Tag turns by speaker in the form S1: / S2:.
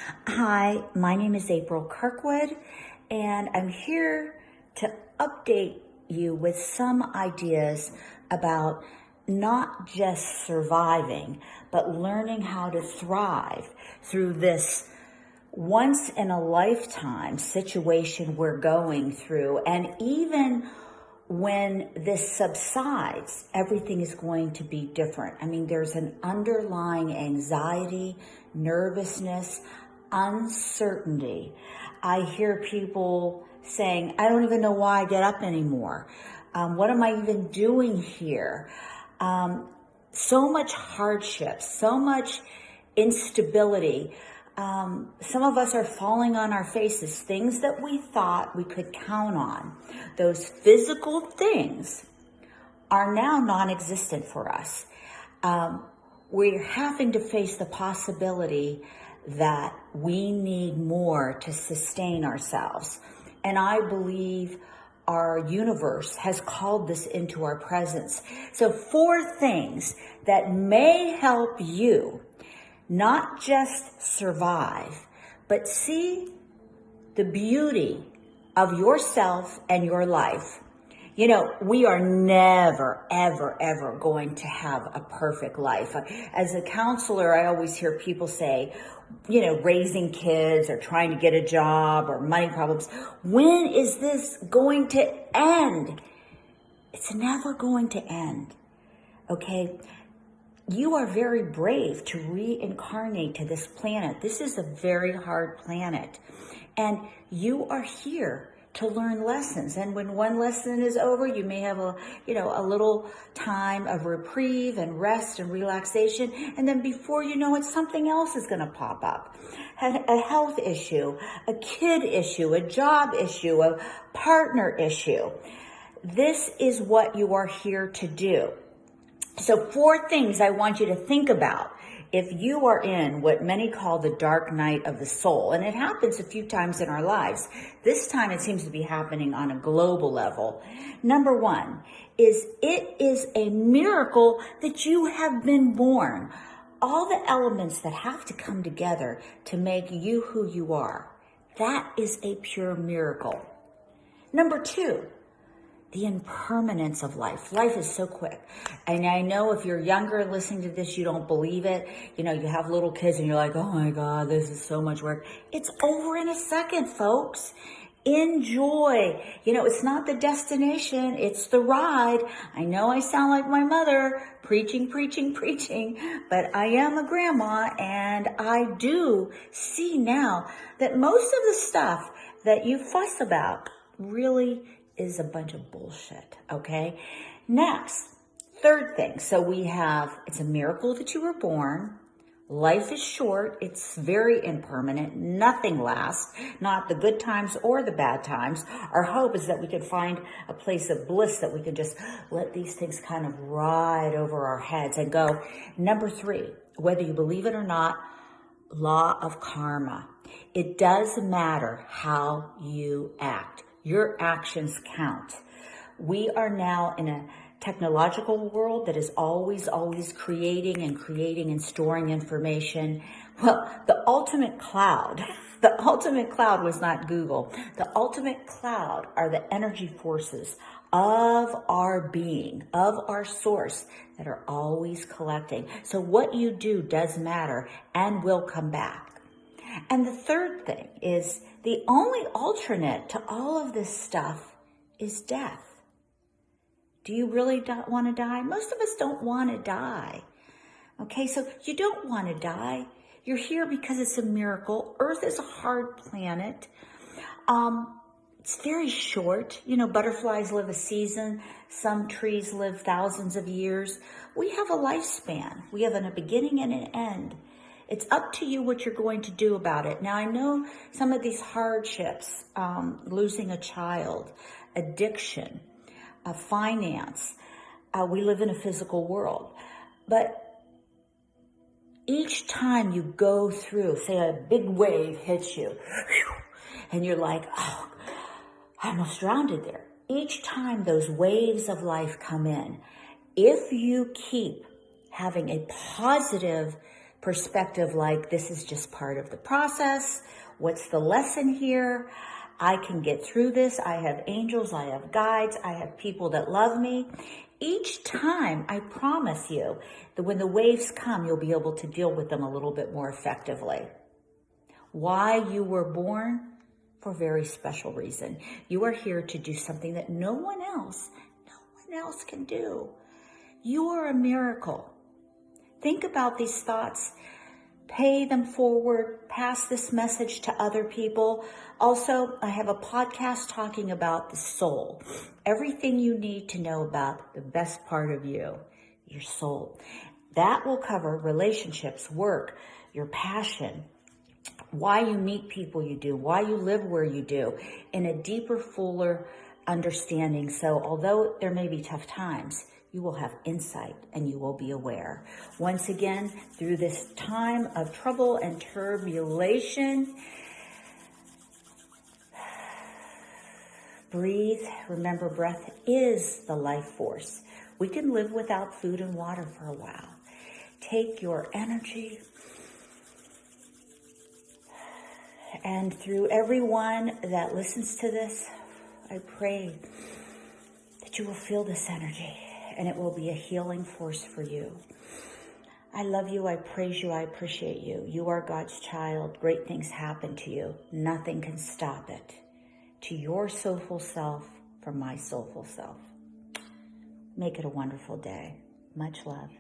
S1: Hi, my name is April Kirkwood, and I'm here to update you with some ideas about not just surviving, but learning how to thrive through this once in a lifetime situation we're going through. And even when this subsides, everything is going to be different. I mean, there's an underlying anxiety, nervousness, uncertainty. I hear people saying, I don't even know why I get up anymore. What am I even doing here? So much hardship, so much instability. Some of us are falling on our faces, things that we thought we could count on. Those physical things are now non-existent for us. We're having to face the possibility that we need more to sustain ourselves. And I believe our universe has called this into our presence. So 4 things that may help you not just survive, but see the beauty of yourself and your life. You know, we are never, ever, ever going to have a perfect life. As a counselor, I always hear people say, you know, raising kids or trying to get a job or money problems. When is this going to end? It's never going to end. Okay? You are very brave to reincarnate to this planet. This is a very hard planet. And you are here to learn lessons. And when one lesson is over, you may have a little time of reprieve and rest and relaxation. And then before you know it, something else is going to pop up. A health issue, a kid issue, a job issue, a partner issue. This is what you are here to do. So 4 things I want you to think about if you are in what many call the dark night of the soul. And it happens a few times in our lives. This time it seems to be happening on a global level. Number 1 is it is a miracle that you have been born. All the elements that have to come together to make you who you are. That is a pure miracle. Number 2. The impermanence of life. Life is so quick. And I know if you're younger listening to this, you don't believe it. You know, you have little kids and you're like, oh my God, this is so much work. It's over in a second, folks. Enjoy. You know, it's not the destination, it's the ride. I know I sound like my mother, preaching, but I am a grandma and I do see now that most of the stuff that you fuss about really is a bunch of bullshit, okay? Next, 3rd thing. So we have, it's a miracle that you were born. Life is short. It's very impermanent. Nothing lasts, not the good times or the bad times. Our hope is that we could find a place of bliss that we could just let these things kind of ride over our heads and go. Number 3, whether you believe it or not, law of karma. It does matter how you act. Your actions count. We are now in a technological world that is always creating and storing information. Well, the ultimate cloud was not Google. The ultimate cloud are the energy forces of our being, of our source that are always collecting. So what you do does matter and will come back. And the 3rd thing is the only alternate to all of this stuff is death. Do you really want to die? Most of us don't want to die. Okay, so you don't want to die. You're here because it's a miracle. Earth is a hard planet. It's very short. You know, butterflies live a season. Some trees live thousands of years. We have a lifespan. We have a beginning and an end. It's up to you what you're going to do about it. Now, I know some of these hardships, losing a child, addiction, finance. We live in a physical world. But each time you go through, say a big wave hits you, and you're like, oh, I almost drowned there. Each time those waves of life come in, if you keep having a positive perspective like this is just part of the process. What's the lesson here? I can get through this. I have angels, I have guides, I have people that love me. Each time, I promise you that when the waves come, you'll be able to deal with them a little bit more effectively. Why you were born? For a very special reason. You are here to do something that no one else can do. You are a miracle. Think about these thoughts. Pay them forward. Pass this message to other people. Also, I have a podcast talking about the soul. Everything you need to know about the best part of you, your soul. That will cover relationships, work, your passion, why you meet people you do, why you live where you do, in a deeper, fuller understanding. So although there may be tough times, you will have insight and you will be aware. Once again, through this time of trouble and turbulation, breathe. Remember, breath is the life force. We can live without food and water for a while. Take your energy, and through everyone that listens to this, I pray that you will feel this energy and it will be a healing force for you. I love you. I praise you. I appreciate you. You are God's child. Great things happen to you. Nothing can stop it. To your soulful self, from my soulful self. Make it a wonderful day. Much love.